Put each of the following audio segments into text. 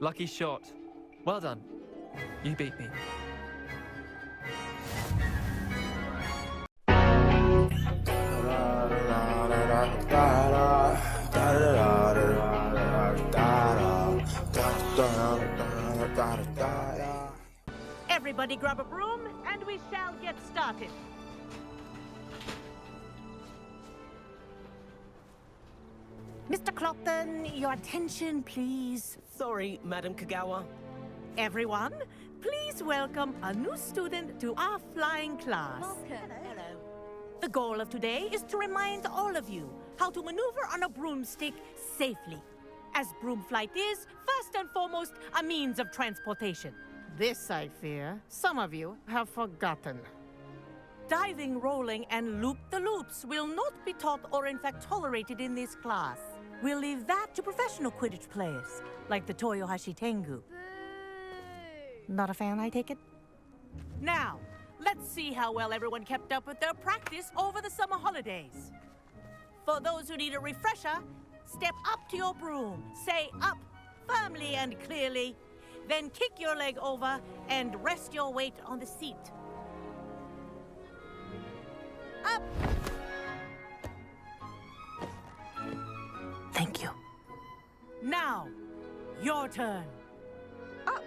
Lucky shot. Well done. You beat me. Everybody grab a broom, and we shall get started. Mr. Clopton, your attention, please. Sorry, Madam Kagawa. Everyone, please welcome a new student to our flying class. Hello. The goal of today is to remind all of you how to maneuver on a broomstick safely, as broom flight is, first and foremost, a means of transportation. This, I fear, some of you have forgotten. Diving, rolling, and loop-the-loops will not be taught or in fact tolerated in this class. We'll leave that to professional Quidditch players, like the Toyohashi Tengu. Boo! Not a fan, I take it? Now, let's see how well everyone kept up with their practice over the summer holidays. For those who need a refresher, step up to your broom, say up firmly and clearly, then kick your leg over and rest your weight on the seat. Up! Thank you. Now, your turn. Up!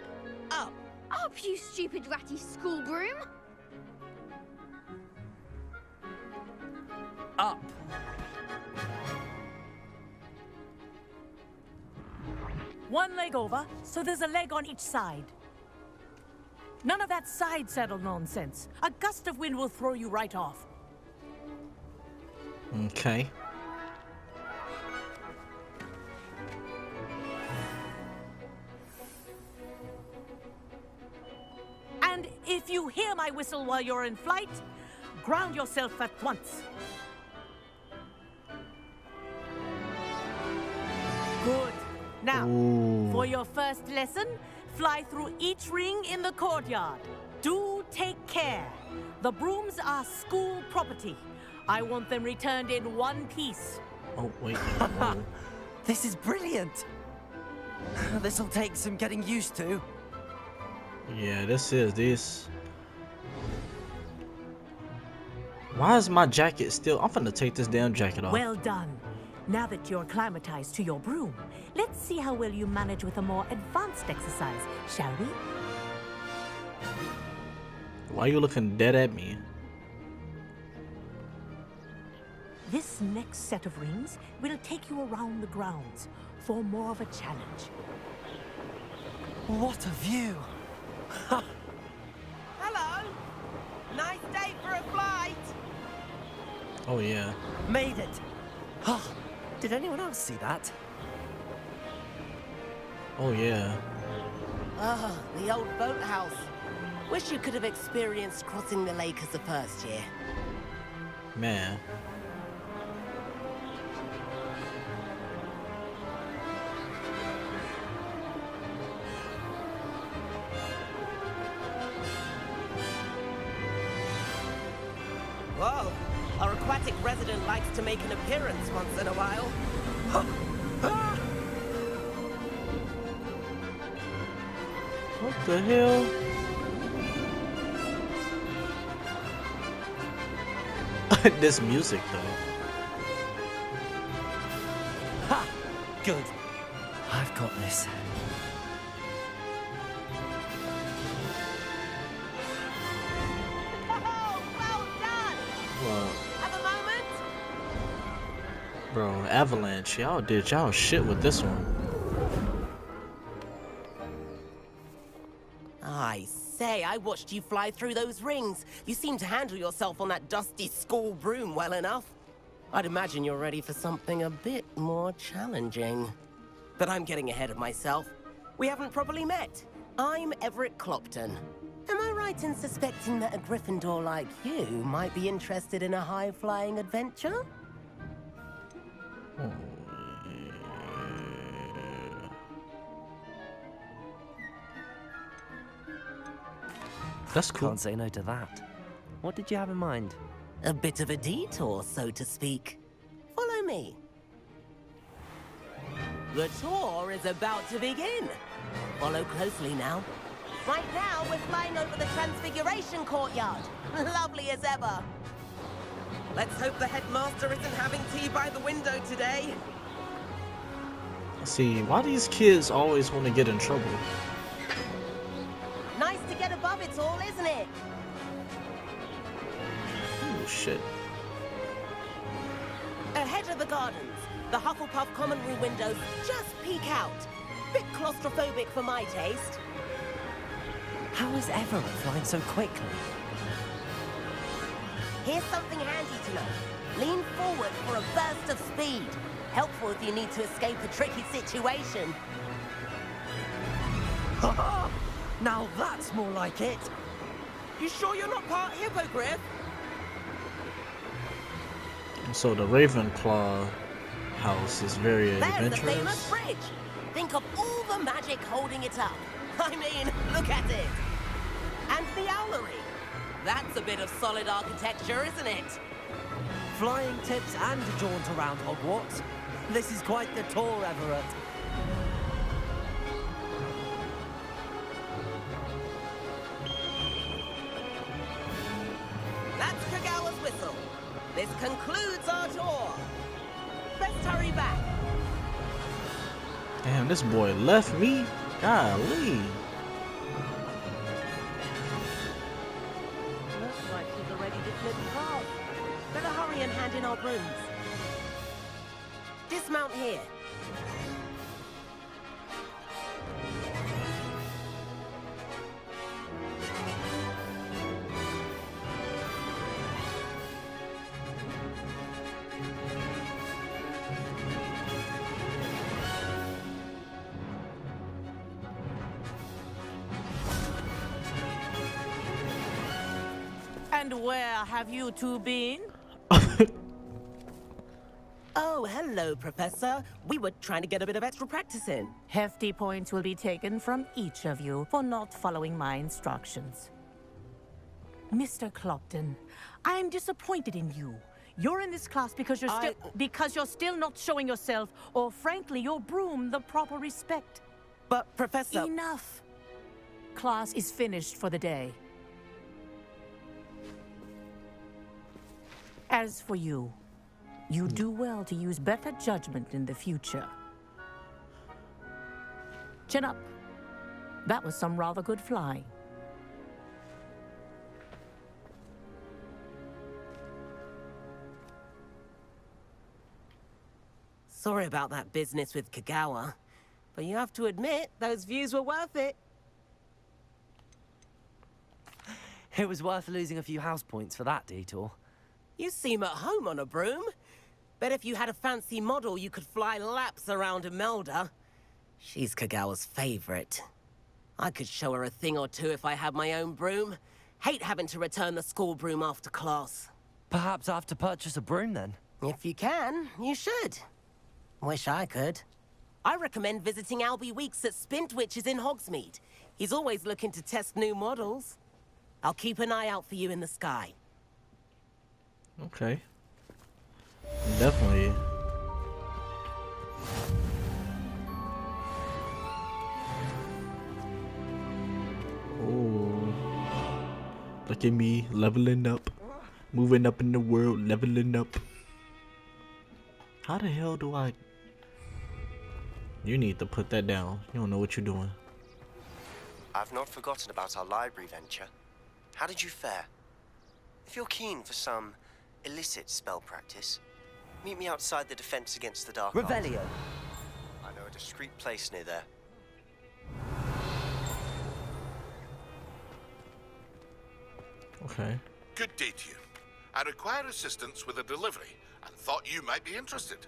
Up! Up, you stupid ratty school broom! Up. One leg over, so there's a leg on each side. None of that side saddle nonsense. A gust of wind will throw you right off. Okay. And if you hear my whistle while you're in flight, ground yourself at once. Good. Now, Ooh. for your first lesson, fly through each ring in the courtyard. Do take care. The brooms are school property. I want them returned in one piece. Oh, wait. Whoa. This is brilliant. This'll take some getting used to. Yeah, this. Why is my jacket still? I'm finna take this damn jacket off. Well done. Now that you're acclimatized to your broom, let's see how well you manage with a more advanced exercise, shall we? Why are you looking dead at me? This next set of rings will take you around the grounds for more of a challenge. What a view. Hello! Nice day for a flight! Oh yeah. Made it. Oh, did anyone else see that? Oh yeah. Ah, the old boathouse. Wish you could have experienced crossing the lake as a first year. Man. Whoa! Our aquatic resident likes to make an appearance once in a while. What the hell? This music though. Ha! Good. I've got this. Oh, well done! Well, Have a moment? bro, Avalanche, y'all did y'all shit with this one. I say, I watched you fly through those rings. You seem to handle yourself on that dusty school broom well enough. I'd imagine you're ready for something a bit more challenging. But I'm getting ahead of myself. We haven't properly met. I'm Everett Clopton. Am I right in suspecting that a Gryffindor like you might be interested in a high-flying adventure? That's cool. Can't say no to that. What did you have in mind? A bit of a detour, so to speak. Follow me. The tour is about to begin. Follow closely now. Right now, we're flying over the Transfiguration Courtyard. Lovely as ever. Let's hope the headmaster isn't having tea by the window today. See, why these kids always want to get in trouble? Nice to get above it all, isn't it? Oh shit. Ahead of the gardens, the Hufflepuff common room windows just peek out. Bit claustrophobic for my taste. How is Everett flying so quickly? Here's something handy to know. Lean forward for a burst of speed. Helpful if you need to escape a tricky situation. Now that's more like it. You sure you're not part hippogriff? So the Ravenclaw house is very There's the adventurous. famous bridge. Think of all the magic holding it up. I mean, look at it. And the owlery. That's a bit of solid architecture, isn't it? Flying tips and a jaunt around Hogwarts. This is quite the tour, Everett. That's Kagawa's whistle. This concludes our tour. Let's hurry back. Damn, this boy left me. Golly. Looks like she's already dismissed cars. Better hurry and hand in our brooms. Dismount here. And where have you two been? Oh, hello, Professor. We were trying to get a bit of extra practice in. Hefty points will be taken from each of you for not following my instructions. Mr. Clopton, I am disappointed in you. You're in this class because you're still not showing yourself, or frankly, your broom the proper respect. But, Professor... Enough. Class is finished for the day. As for you, you do well to use better judgment in the future. Chin up. That was some rather good flying. Sorry about that business with Kagawa, but you have to admit, those views were worth it. It was worth losing a few house points for that detour. You seem at home on a broom. Bet if you had a fancy model, you could fly laps around Imelda. She's Kagawa's favorite. I could show her a thing or two if I had my own broom. Hate having to return the school broom after class. Perhaps I have to purchase a broom then. If you can, you should. Wish I could. I recommend visiting Albie Weeks at Spintwitches in Hogsmeade. He's always looking to test new models. I'll keep an eye out for you in the sky. Okay. Definitely. Oh. Look at me leveling up. Moving up in the world, leveling up. How the hell do I... You need to put that down. You don't know what you're doing. I've not forgotten about our library venture. How did you fare? If you're keen for some illicit spell practice, meet me outside the Defense Against the Dark Arts. Revelio. I know a discreet place near there. Okay. Good day to you. I require assistance with a delivery and thought you might be interested.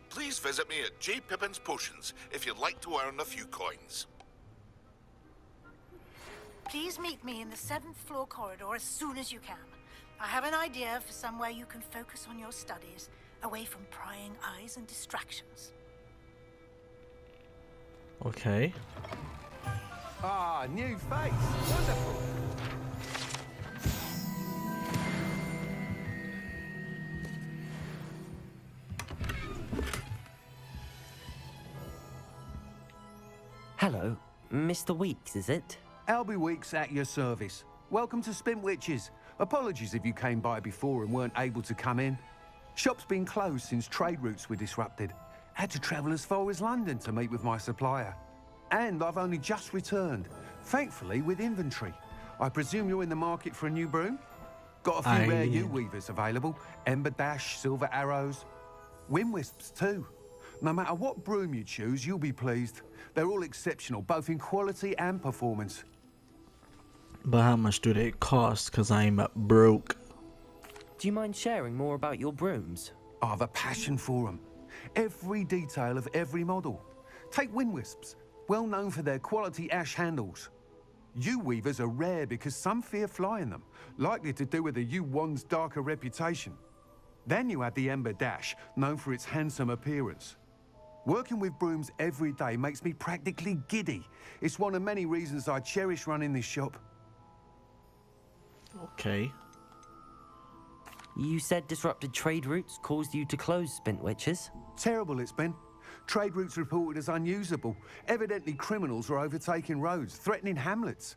Please visit me at J. Pippin's Potions if you'd like to earn a few coins. Please meet me in the 7th floor corridor as soon as you can. I have an idea for somewhere you can focus on your studies, away from prying eyes and distractions. Okay. Ah, new face. Wonderful. Hello. Mr. Weeks, is it? Albie Weeks at your service. Welcome to Spintwitches. Apologies if you came by before and weren't able to come in. Shop's been closed since trade routes were disrupted. Had to travel as far as London to meet with my supplier. And I've only just returned, thankfully with inventory. I presume you're in the market for a new broom? Got a few rare U-weavers available. Ember Dash, Silver Arrows. Wind Wisps too. No matter what broom you choose, you'll be pleased. They're all exceptional, both in quality and performance. But how much do they cost? Cause I'm broke. Do you mind sharing more about your brooms? I have a passion for them. Every detail of every model. Take Wind Wisps, well known for their quality ash handles. U-weavers are rare because some fear flying them, likely to do with the U-wand's darker reputation. Then you have the Ember Dash, known for its handsome appearance. Working with brooms every day makes me practically giddy. It's one of many reasons I cherish running this shop. Okay. You said disrupted trade routes caused you to close Spintwitches? Terrible it's been. Trade routes reported as unusable. Evidently criminals are overtaking roads, threatening hamlets.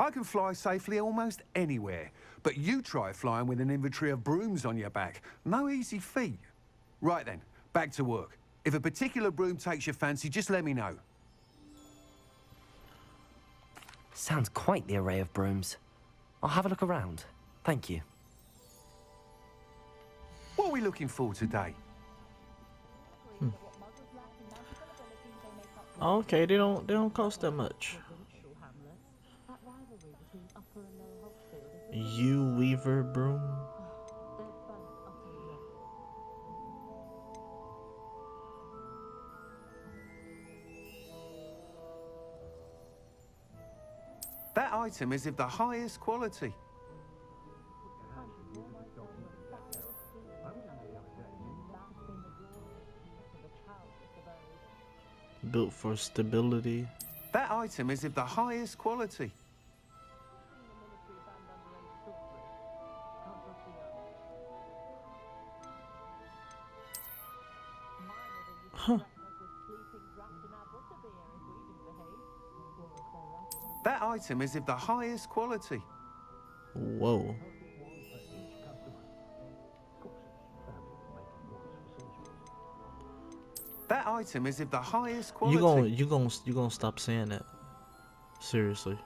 I can fly safely almost anywhere, but you try flying with an inventory of brooms on your back. No easy feat. Right then, back to work. If a particular broom takes your fancy, just let me know. Sounds quite the array of brooms. I'll have a look around. Thank you. What are we looking for today? Okay, they don't cost that much. U-weaver broom. That item is of the highest quality. Built for stability. That item is of the highest quality. Huh. That item is of the highest quality. Whoa. That item is of the highest quality. You gonna stop saying that? Seriously.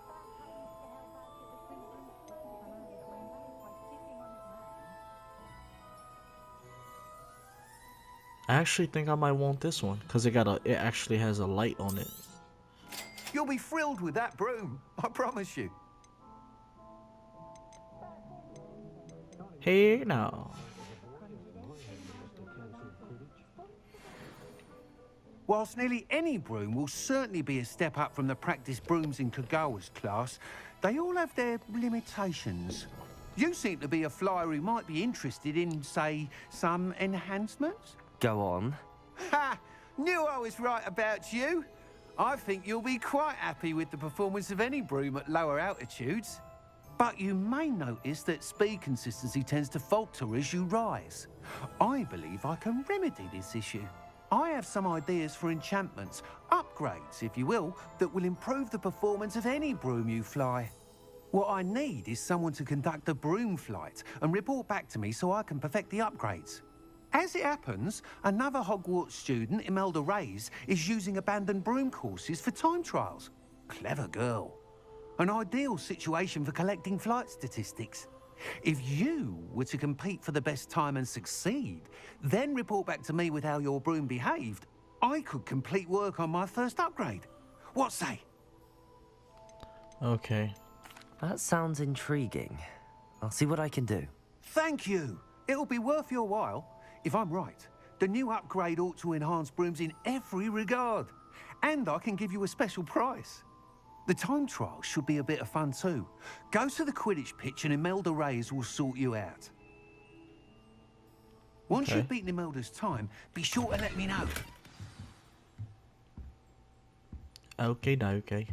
I actually think I might want this one because it actually has a light on it. You'll be thrilled with that broom, I promise you. Hey now. Whilst nearly any broom will certainly be a step up from the practice brooms in Kagawa's class, they all have their limitations. You seem to be a flyer who might be interested in, say, some enhancements? Go on. Ha! Knew I was right about you. I think you'll be quite happy with the performance of any broom at lower altitudes. But you may notice that speed consistency tends to falter as you rise. I believe I can remedy this issue. I have some ideas for enchantments, upgrades, if you will, that will improve the performance of any broom you fly. What I need is someone to conduct a broom flight and report back to me so I can perfect the upgrades. As it happens, another Hogwarts student, Imelda Reyes, is using abandoned broom courses for time trials. Clever girl. An ideal situation for collecting flight statistics. If you were to compete for the best time and succeed, then report back to me with how your broom behaved, I could complete work on my first upgrade. What say? Okay. That sounds intriguing. I'll see what I can do. Thank you. It'll be worth your while. If I'm right, the new upgrade ought to enhance brooms in every regard. And I can give you a special price. The time trial should be a bit of fun too. Go to the Quidditch pitch and Imelda Reyes will sort you out. Once you've beaten Imelda's time, be sure to let me know. Okay, okay.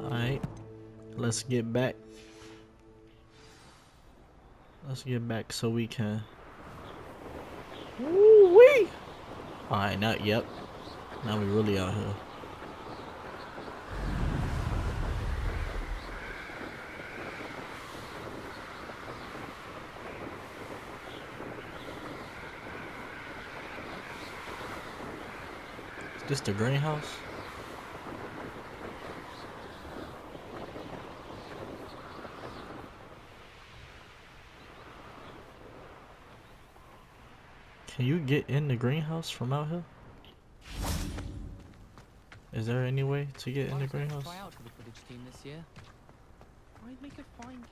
Alright. Let's get back. Let's get back so we can. Woo-wee! Alright, now, yep. Now we really out here. Is this the greenhouse? Can you get in the greenhouse from out here? Is there any way to get in the greenhouse? Try out for the Quidditch team this year. I'd make a fine keeper.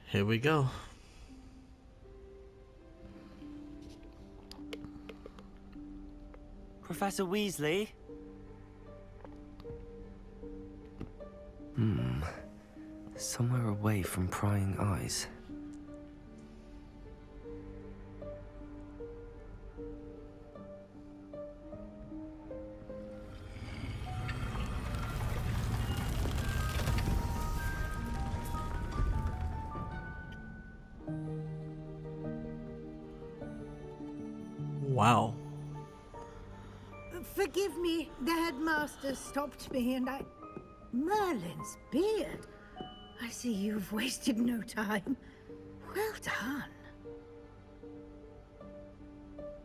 Here we go. Professor Weasley? Somewhere away from prying eyes. Wow. Forgive me, the headmaster stopped me and I... Merlin's beard. I see you've wasted no time. Well done.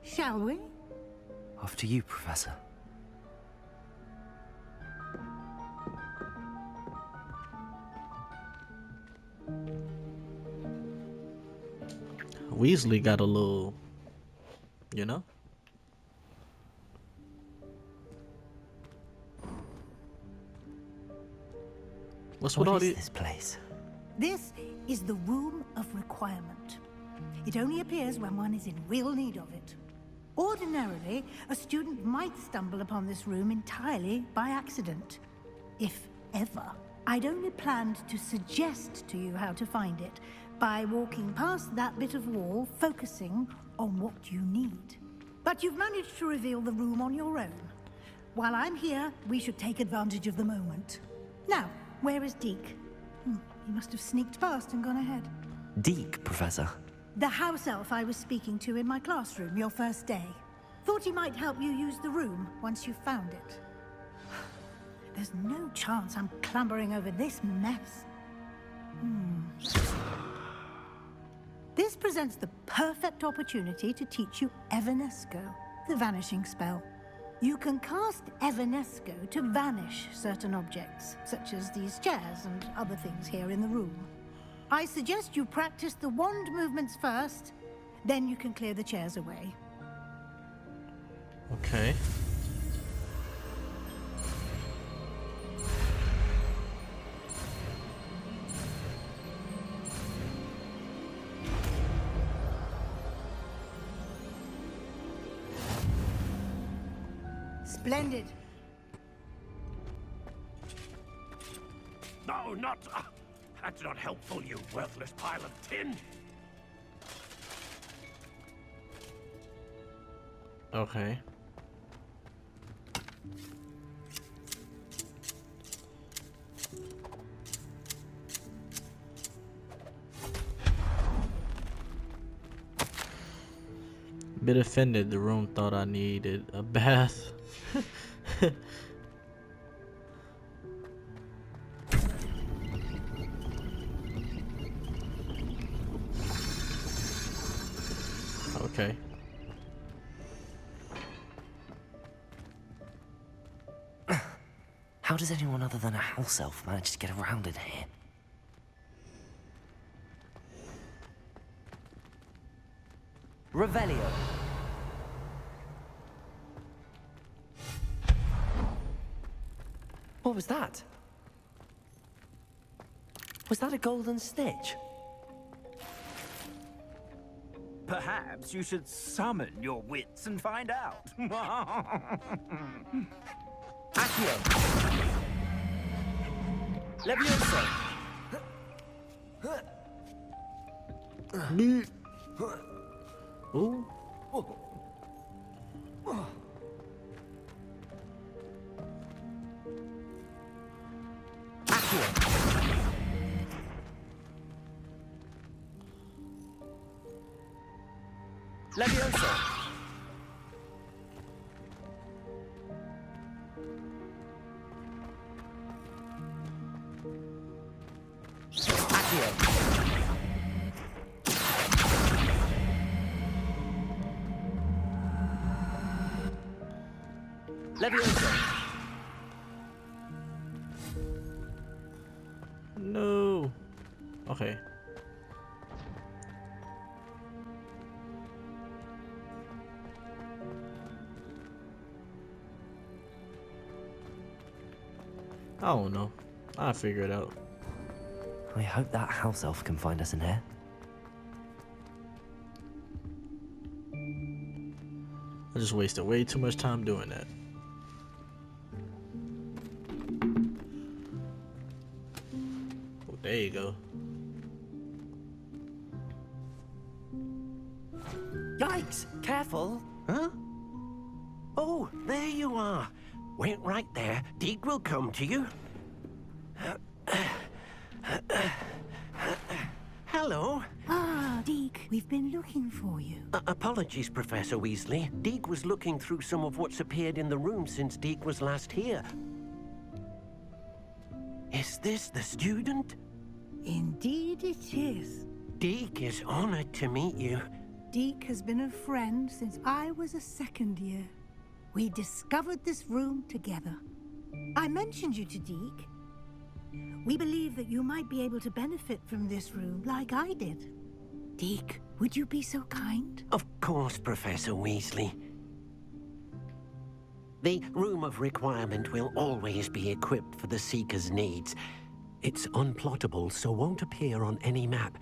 Shall we? After you, Professor. Weasley got a little, you know? What's with all What is these? this place? This is the Room of Requirement. It only appears when one is in real need of it. Ordinarily, a student might stumble upon this room entirely by accident. If ever. I'd only planned to suggest to you how to find it by walking past that bit of wall, focusing on what you need. But you've managed to reveal the room on your own. While I'm here, we should take advantage of the moment. Now, where is Deke? He must have sneaked past and gone ahead. Deke, Professor. The house elf I was speaking to in my classroom your first day. Thought he might help you use the room once you found it. There's no chance I'm clambering over this mess. This presents the perfect opportunity to teach you Evanesco, the vanishing spell. You can cast Evanesco to vanish certain objects, such as these chairs and other things here in the room. I suggest you practice the wand movements first, then you can clear the chairs away. Okay. Splendid. No, not... that's not helpful, you worthless pile of tin. Okay. Bit offended, the room thought I needed a bath. Okay. How does anyone other than a house elf manage to get around in here? Revelio. What was that? Was that a golden snitch? Perhaps you should summon your wits and find out. Accio. Leviosa. Ooh. Accio. Leviosa. Accio. Leviosa. No. Okay. I don't know. I'll figure it out. I hope that house elf can find us in here. I just wasted way too much time doing that. Oh, there you go. Yikes! Careful! Huh? Oh, there you are. Wait right there. Deke will come to you. Hello. Ah, Deke, we've been looking for you. Apologies, Professor Weasley. Deke was looking through some of what's appeared in the room since Deke was last here. Is this the student? Indeed it is. Deke is honored to meet you. Deke has been a friend since I was a second year. We discovered this room together. I mentioned you to Deke. We believe that you might be able to benefit from this room like I did. Deke, would you be so kind? Of course, Professor Weasley. The Room of Requirement will always be equipped for the Seeker's needs. It's unplottable, so won't appear on any map.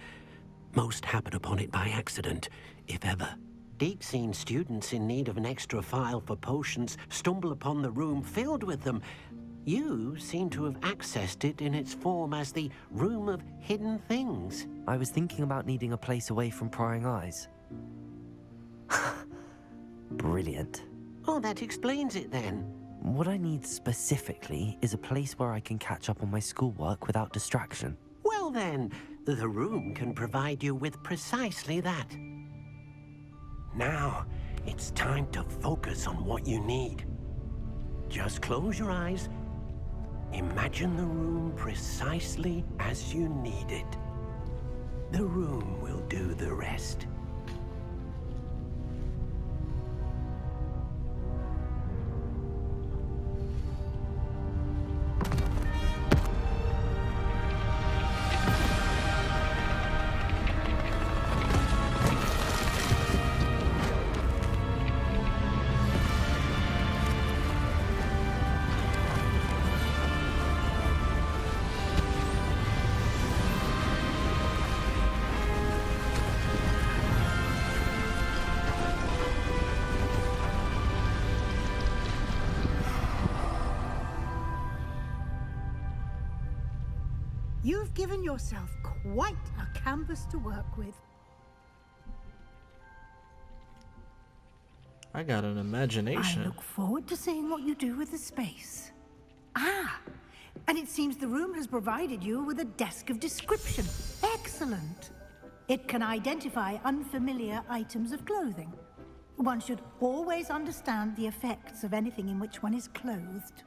Most happen upon it by accident, if ever. Deke's seen students in need of an extra file for potions stumble upon the room filled with them. You seem to have accessed it in its form as the Room of Hidden Things. I was thinking about needing a place away from prying eyes. Brilliant. Oh, that explains it then. What I need specifically is a place where I can catch up on my schoolwork without distraction. Well then, the room can provide you with precisely that. Now, it's time to focus on what you need. Just close your eyes. Imagine the room precisely as you need it. The room will do the rest. You've given yourself quite a canvas to work with. I got an imagination. I look forward to seeing what you do with the space. Ah, and it seems the room has provided you with a desk of description. Excellent. It can identify unfamiliar items of clothing. One should always understand the effects of anything in which one is clothed.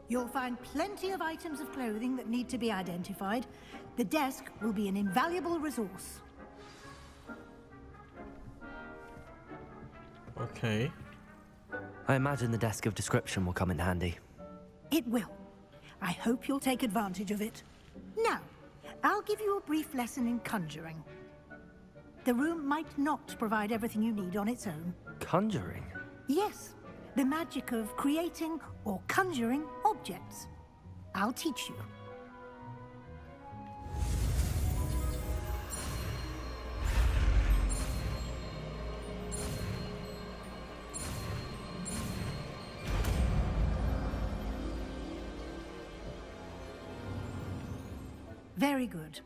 You'll find plenty of items of clothing that need to be identified. The desk will be an invaluable resource. Okay. I imagine the desk of description will come in handy. It will. I hope you'll take advantage of it. Now, I'll give you a brief lesson in conjuring. The room might not provide everything you need on its own. Conjuring? Yes. The magic of creating or conjuring objects. I'll teach you. Very good.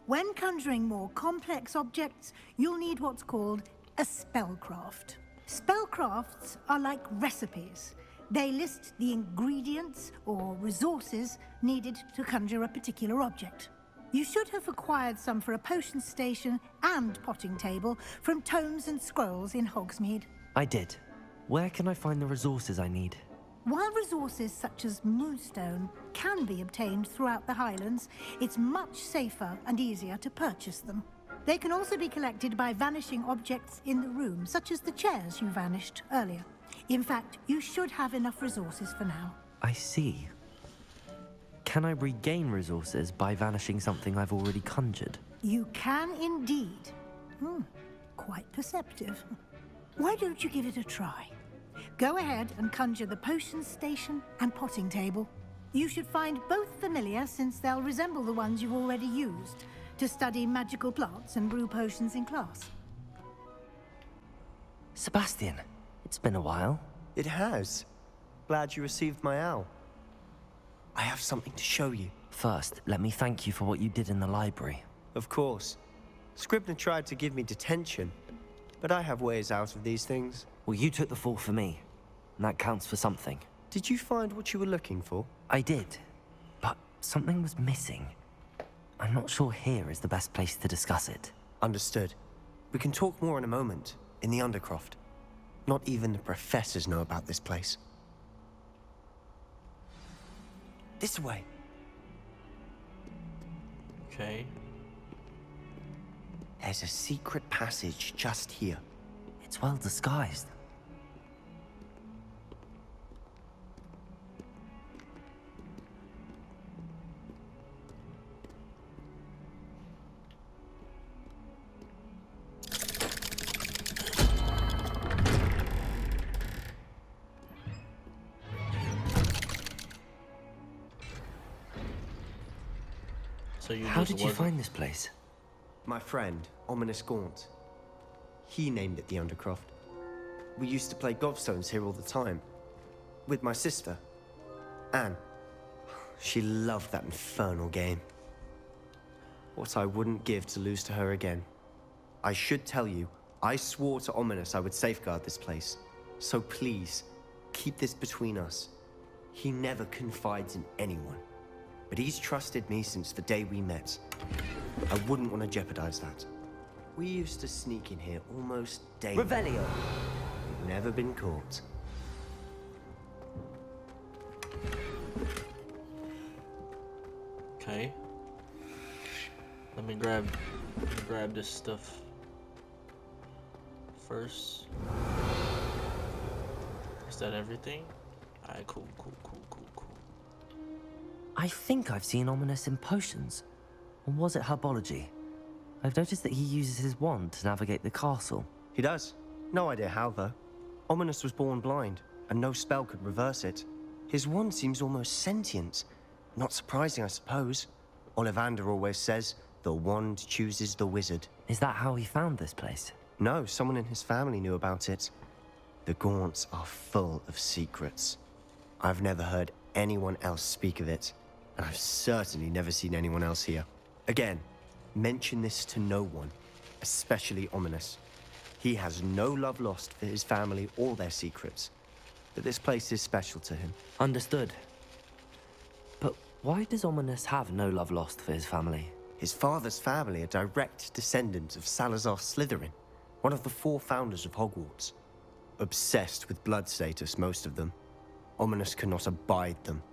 When conjuring more complex objects, you'll need what's called a spellcraft. Spellcrafts are like recipes. They list the ingredients or resources needed to conjure a particular object. You should have acquired some for a potion station and potting table from tomes and scrolls in Hogsmeade. I did. Where can I find the resources I need? While resources such as moonstone can be obtained throughout the Highlands, it's much safer and easier to purchase them. They can also be collected by vanishing objects in the room, such as the chairs you vanished earlier. In fact, you should have enough resources for now. I see. Can I regain resources by vanishing something I've already conjured? You can indeed. Quite perceptive. Why don't you give it a try? Go ahead and conjure the potion station and potting table. You should find both familiar, since they'll resemble the ones you've already used to study magical plants and brew potions in class. Sebastian, it's been a while. It has. Glad you received my owl. I have something to show you. First, let me thank you for what you did in the library. Of course. Scribner tried to give me detention, but I have ways out of these things. Well, you took the fall for me, and that counts for something. Did you find what you were looking for? I did, but something was missing. I'm not sure here is the best place to discuss it. Understood. We can talk more in a moment, in the Undercroft. Not even the professors know about this place. This way. Okay. There's a secret passage just here. It's well disguised. So you How did you find this place? My friend, Ominous Gaunt. He named it the Undercroft. We used to play gobstones here all the time. With my sister, Anne. She loved that infernal game. What I wouldn't give to lose to her again. I should tell you, I swore to Ominous I would safeguard this place. So please, keep this between us. He never confides in anyone. But he's trusted me since the day we met. I wouldn't want to jeopardize that. We used to sneak in here almost daily. Revelio! We've never been caught. Okay. Let me grab this stuff first. Is that everything? Alright, cool. I think I've seen Ominous in potions. Or was it herbology? I've noticed that he uses his wand to navigate the castle. He does. No idea how, though. Ominous was born blind, and no spell could reverse it. His wand seems almost sentient. Not surprising, I suppose. Ollivander always says, the wand chooses the wizard. Is that how he found this place? No, someone in his family knew about it. The Gaunts are full of secrets. I've never heard anyone else speak of it, and I've certainly never seen anyone else here. Again, mention this to no one, especially Ominous. He has no love lost for his family or their secrets, but this place is special to him. Understood. But why does Ominous have no love lost for his family? His father's family are direct descendants of Salazar Slytherin, one of the 4 founders of Hogwarts. Obsessed with blood status, most of them. Ominous cannot abide them,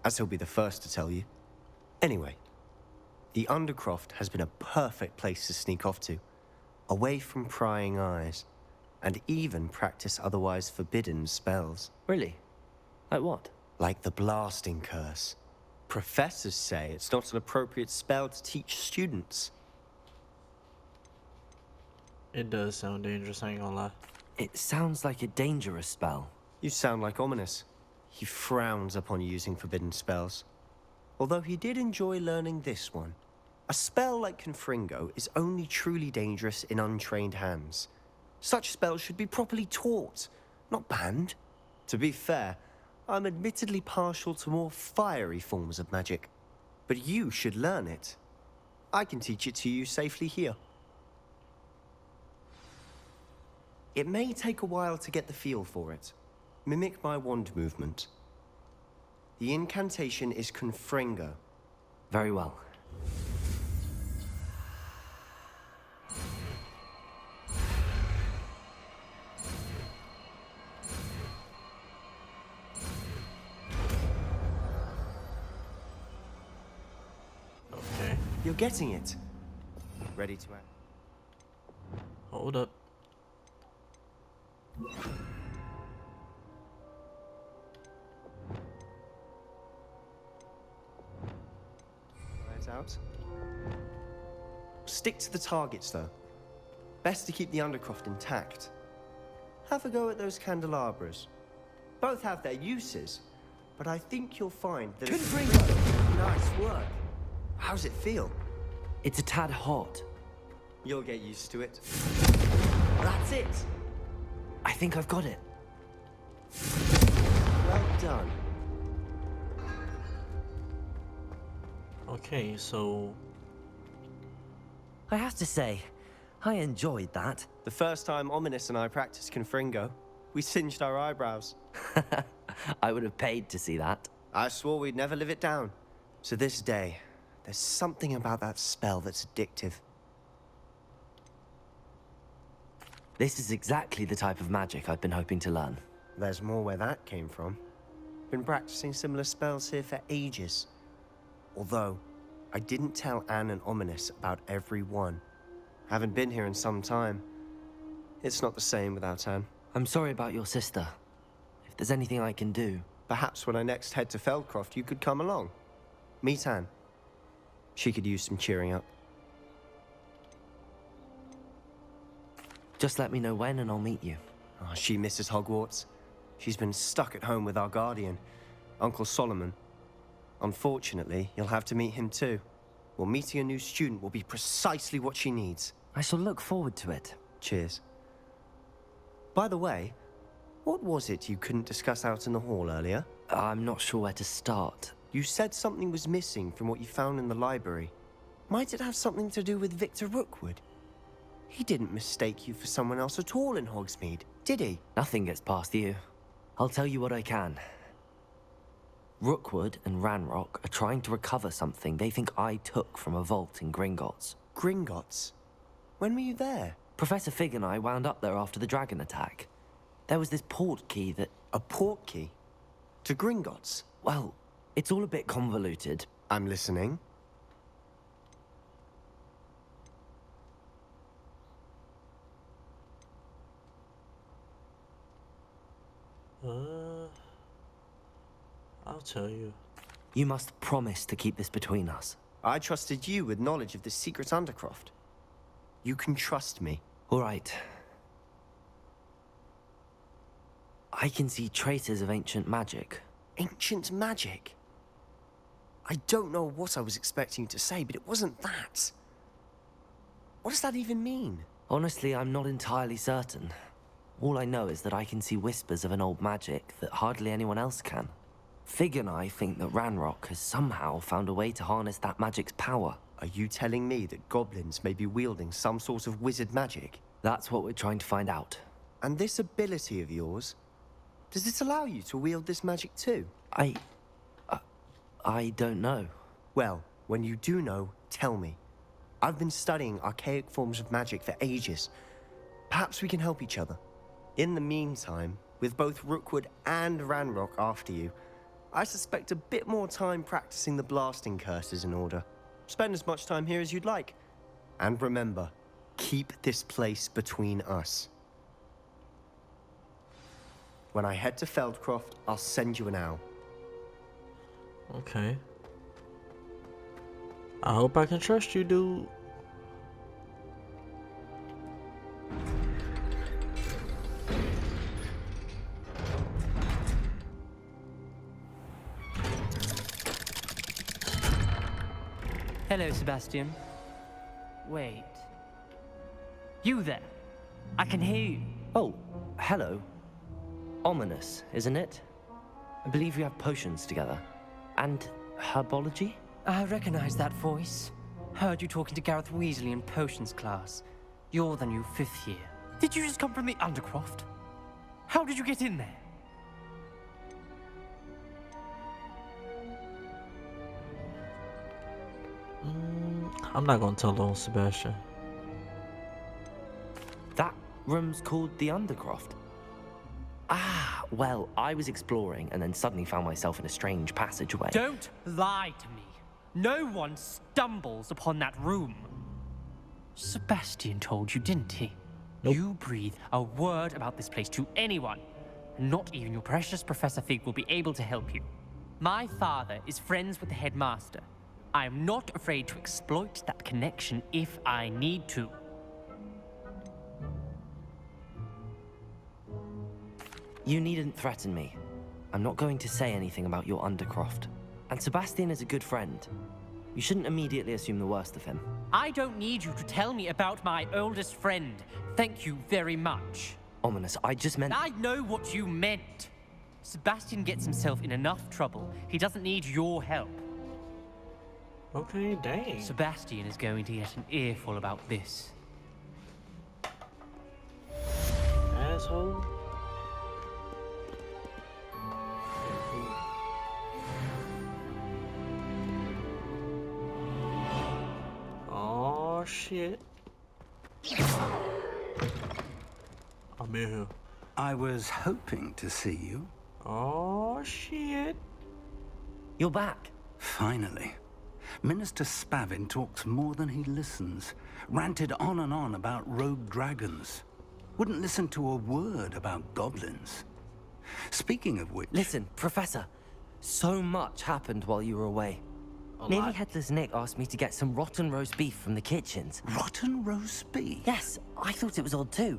as he'll be the first to tell you. Anyway, the Undercroft has been a perfect place to sneak off to, away from prying eyes, and even practice otherwise forbidden spells. Really? Like what? Like the Blasting Curse. Professors say it's not an appropriate spell to teach students. It does sound dangerous, I ain't gonna lie. It sounds like a dangerous spell. You sound like Ominous. He frowns upon using forbidden spells. Although he did enjoy learning this one. A spell like Confringo is only truly dangerous in untrained hands. Such spells should be properly taught, not banned. To be fair, I'm admittedly partial to more fiery forms of magic. But you should learn it. I can teach it to you safely here. It may take a while to get the feel for it. Mimic my wand movement. The incantation is Confringo. Very well. Okay. You're getting it. Ready to act? Hold up. Right out. Stick to the targets, though. Best to keep the Undercroft intact. Have a go at those candelabras. Both have their uses, but I think you'll find that... Nice work. How's it feel? It's a tad hot. You'll get used to it. That's it. I think I've got it. Well done. Okay, so... I have to say, I enjoyed that. The first time Ominous and I practiced Confringo, we singed our eyebrows. I would have paid to see that. I swore we'd never live it down. To this day, there's something about that spell that's addictive. This is exactly the type of magic I've been hoping to learn. There's more where that came from. Been practicing similar spells here for ages. Although, I didn't tell Anne and Ominous about every one. Haven't been here in some time. It's not the same without Anne. I'm sorry about your sister. If there's anything I can do... Perhaps when I next head to Feldcroft, you could come along. Meet Anne. She could use some cheering up. Just let me know when and I'll meet you. Oh, she misses Hogwarts. She's been stuck at home with our guardian, Uncle Solomon. Unfortunately, you'll have to meet him too. Well, meeting a new student will be precisely what she needs. I shall look forward to it. Cheers. By the way, what was it you couldn't discuss out in the hall earlier? I'm not sure where to start. You said something was missing from what you found in the library. Might it have something to do with Victor Rookwood? He didn't mistake you for someone else at all in Hogsmeade, did he? Nothing gets past you. I'll tell you what I can. Rookwood and Ranrock are trying to recover something they think I took from a vault in Gringotts. Gringotts? When were you there? Professor Fig and I wound up there after the dragon attack. There was this port key that... A port key? To Gringotts? Well, it's all a bit convoluted. I'm listening. I'll tell you. You must promise to keep this between us. I trusted you with knowledge of the secret Undercroft. You can trust me. All right. I can see traces of ancient magic. Ancient magic? I don't know what I was expecting you to say, but it wasn't that. What does that even mean? Honestly, I'm not entirely certain. All I know is that I can see whispers of an old magic that hardly anyone else can. Fig and I think that Ranrock has somehow found a way to harness that magic's power. Are you telling me that goblins may be wielding some sort of wizard magic? That's what we're trying to find out. And this ability of yours, does it allow you to wield this magic too? I don't know. Well, when you do know, tell me. I've been studying archaic forms of magic for ages. Perhaps we can help each other. In the meantime, with both Rookwood and Ranrock after you, I suspect a bit more time practicing the blasting curse is in order. Spend as much time here as you'd like. And remember, keep this place between us. When I head to Feldcroft, I'll send you an owl. Okay. I hope I can trust you, dude. Hello, Sebastian. Wait. You there? I can hear you. Oh, hello. Ominous, isn't it? I believe we have potions together. And herbology? I recognize that voice. Heard you talking to Gareth Weasley in potions class. You're the new 5th year. Did you just come from the Undercroft? How did you get in there? I'm not gonna tell on Sebastian. That room's called the Undercroft. Ah, well, I was exploring and then suddenly found myself in a strange passageway. Don't lie to me. No one stumbles upon that room. Sebastian told you, didn't he? Nope. You breathe a word about this place to anyone, and not even your precious Professor Fig will be able to help you. My father is friends with the headmaster. I am not afraid to exploit that connection if I need to. You needn't threaten me. I'm not going to say anything about your Undercroft. And Sebastian is a good friend. You shouldn't immediately assume the worst of him. I don't need you to tell me about my oldest friend. Thank you very much. Ominous, I just meant... I know what you meant. Sebastian gets himself in enough trouble. He doesn't need your help. Okay, dang. Sebastian is going to get an earful about this. Asshole. Oh shit. I'm in here. I was hoping to see you. Oh shit. You're back. Finally. Minister Spavin talks more than he listens. Ranted on and on about rogue dragons. Wouldn't listen to a word about goblins. Speaking of which... Listen, Professor. So much happened while you were away. Nearly Headless Nick asked me to get some rotten roast beef from the kitchens. Rotten roast beef? Yes, I thought it was odd too.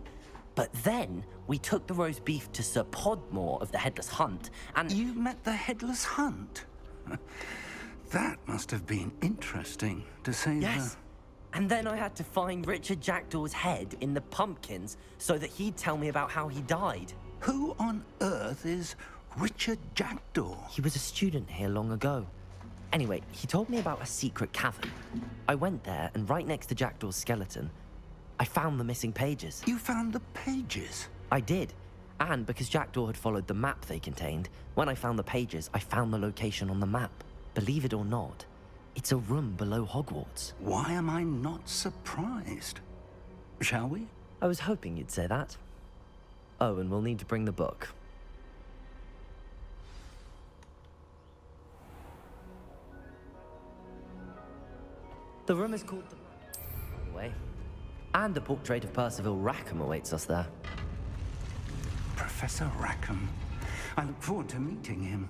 But then we took the roast beef to Sir Podmore of the Headless Hunt, and... You met the Headless Hunt? That must have been interesting, to say the... Yes. And then I had to find Richard Jackdaw's head in the pumpkins so that he'd tell me about how he died. Who on earth is Richard Jackdaw? He was a student here long ago. Anyway, he told me about a secret cavern. I went there, and right next to Jackdaw's skeleton, I found the missing pages. You found the pages? I did. And because Jackdaw had followed the map they contained, when I found the pages, I found the location on the map. Believe it or not, it's a room below Hogwarts. Why am I not surprised? Shall we? I was hoping you'd say that. Oh, and we'll need to bring the book. The room is called the... By the way. And a portrait of Percival Rackham awaits us there. Professor Rackham. I look forward to meeting him.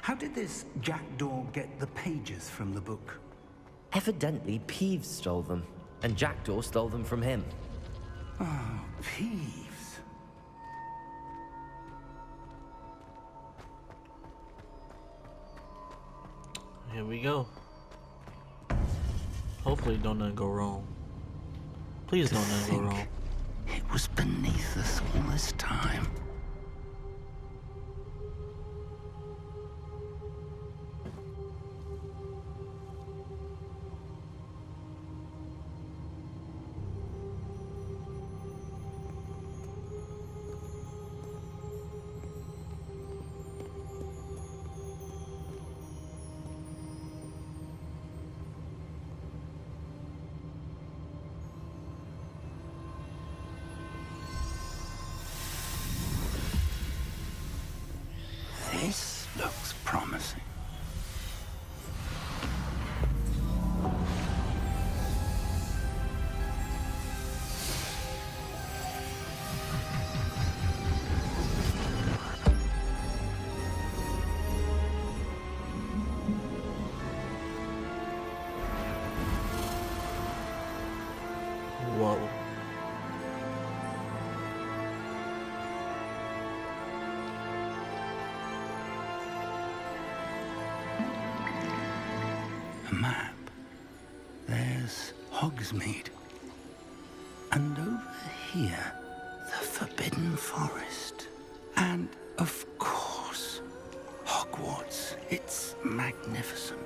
How did this Jackdaw get the pages from the book? Evidently, Peeves stole them, and Jackdaw stole them from him. Oh, Peeves. Here we go. Hopefully don't nothing go wrong. Please don't nothing go wrong. It was beneath us all this time. This looks promising. Whoa. A map. there's Hogsmeade. And over here, the Forbidden Forest. And, of course, Hogwarts. It's magnificent.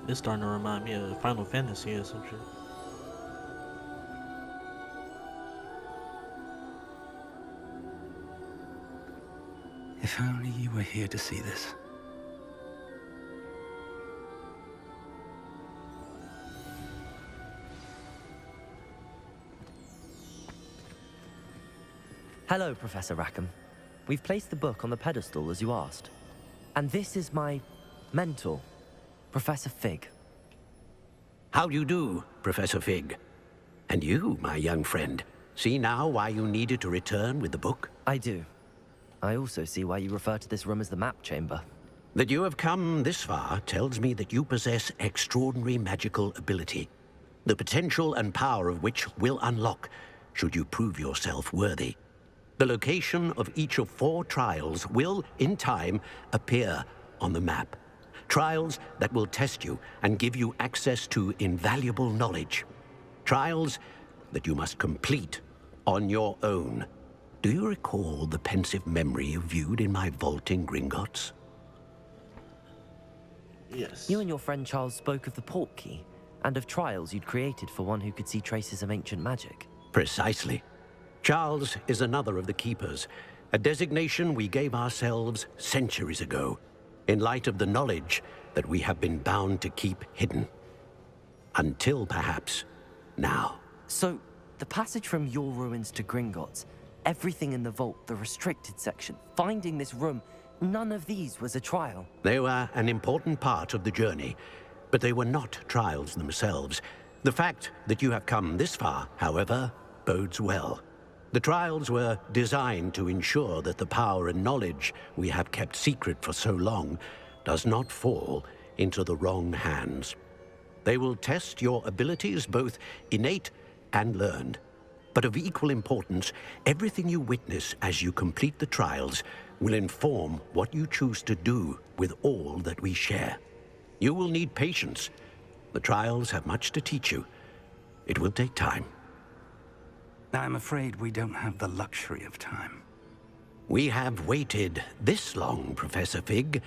It's starting to remind me of Final Fantasy or some shit. If only you were here to see this. Hello, Professor Rackham. We've placed the book on the pedestal as you asked. And this is my mentor, Professor Fig. How do you do, Professor Fig? And you, my young friend, see now why you needed to return with the book? I do. I also see why you refer to this room as the map chamber. That you have come this far tells me that you possess extraordinary magical ability, the potential and power of which will unlock should you prove yourself worthy. The location of each of 4 trials will, in time, appear on the map. Trials that will test you and give you access to invaluable knowledge. Trials that you must complete on your own. Do you recall the pensive memory you viewed in my vault in Gringotts? Yes. You and your friend Charles spoke of the port key, and of trials you'd created for one who could see traces of ancient magic. Precisely. Charles is another of the Keepers, a designation we gave ourselves centuries ago, in light of the knowledge that we have been bound to keep hidden. Until, perhaps, now. So, the passage from your ruins to Gringotts, everything in the vault, the restricted section, finding this room, none of these was a trial. They were an important part of the journey, but they were not trials themselves. The fact that you have come this far, however, bodes well. The trials were designed to ensure that the power and knowledge we have kept secret for so long does not fall into the wrong hands. They will test your abilities, both innate and learned. But of equal importance, everything you witness as you complete the trials will inform what you choose to do with all that we share. You will need patience. The trials have much to teach you. It will take time. I'm afraid we don't have the luxury of time. We have waited this long, Professor Fig.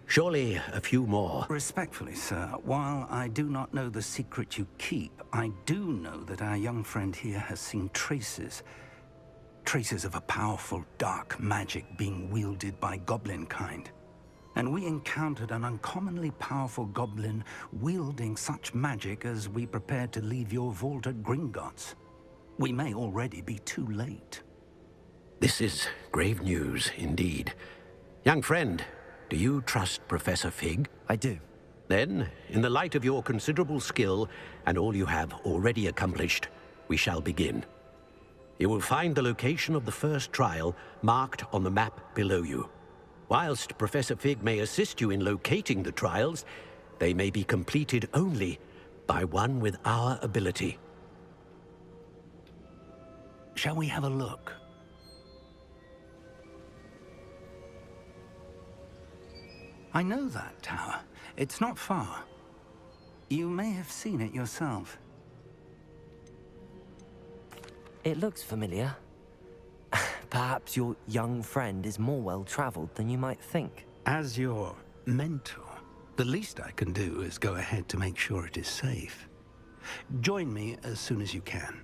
Surely a few more. Respectfully, sir, while I do not know the secret you keep, I do know that our young friend here has seen traces. Traces of a powerful, dark magic being wielded by goblin kind. And we encountered an uncommonly powerful goblin wielding such magic as we prepared to leave your vault at Gringotts. We may already be too late. This is grave news indeed. Young friend, do you trust Professor Fig? I do. Then, in the light of your considerable skill and all you have already accomplished, we shall begin. You will find the location of the first trial marked on the map below you. Whilst Professor Fig may assist you in locating the trials, they may be completed only by one with our ability. Shall we have a look? I know that tower. It's not far. You may have seen it yourself. It looks familiar. Perhaps your young friend is more well-traveled than you might think. As your mentor, the least I can do is go ahead to make sure it is safe. Join me as soon as you can.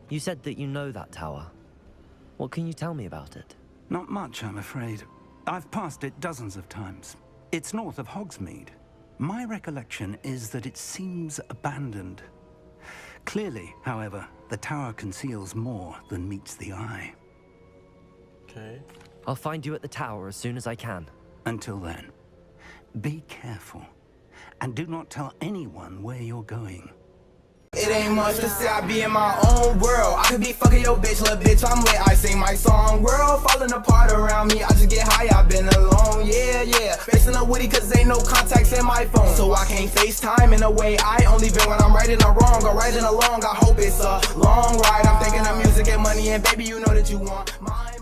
You said that you know that tower. What can you tell me about it? Not much, I'm afraid. I've passed it dozens of times. It's north of Hogsmeade. My recollection is that it seems abandoned. Clearly, however, the tower conceals more than meets the eye. Okay. I'll find you at the tower as soon as I can. Until then, be careful. And do not tell anyone where you're going. It ain't much to say, I be in my own world. I could be fucking your bitch, little bitch, I'm lit, I sing my song. World falling apart around me, I just get high, I've been alone, yeah. Facing up witty cause ain't no contacts in my phone. So I can't FaceTime in a way I only been when I'm righting or wrong. Or riding along, I hope it's a long ride. I'm thinking of music and money and baby, you know that you want mine.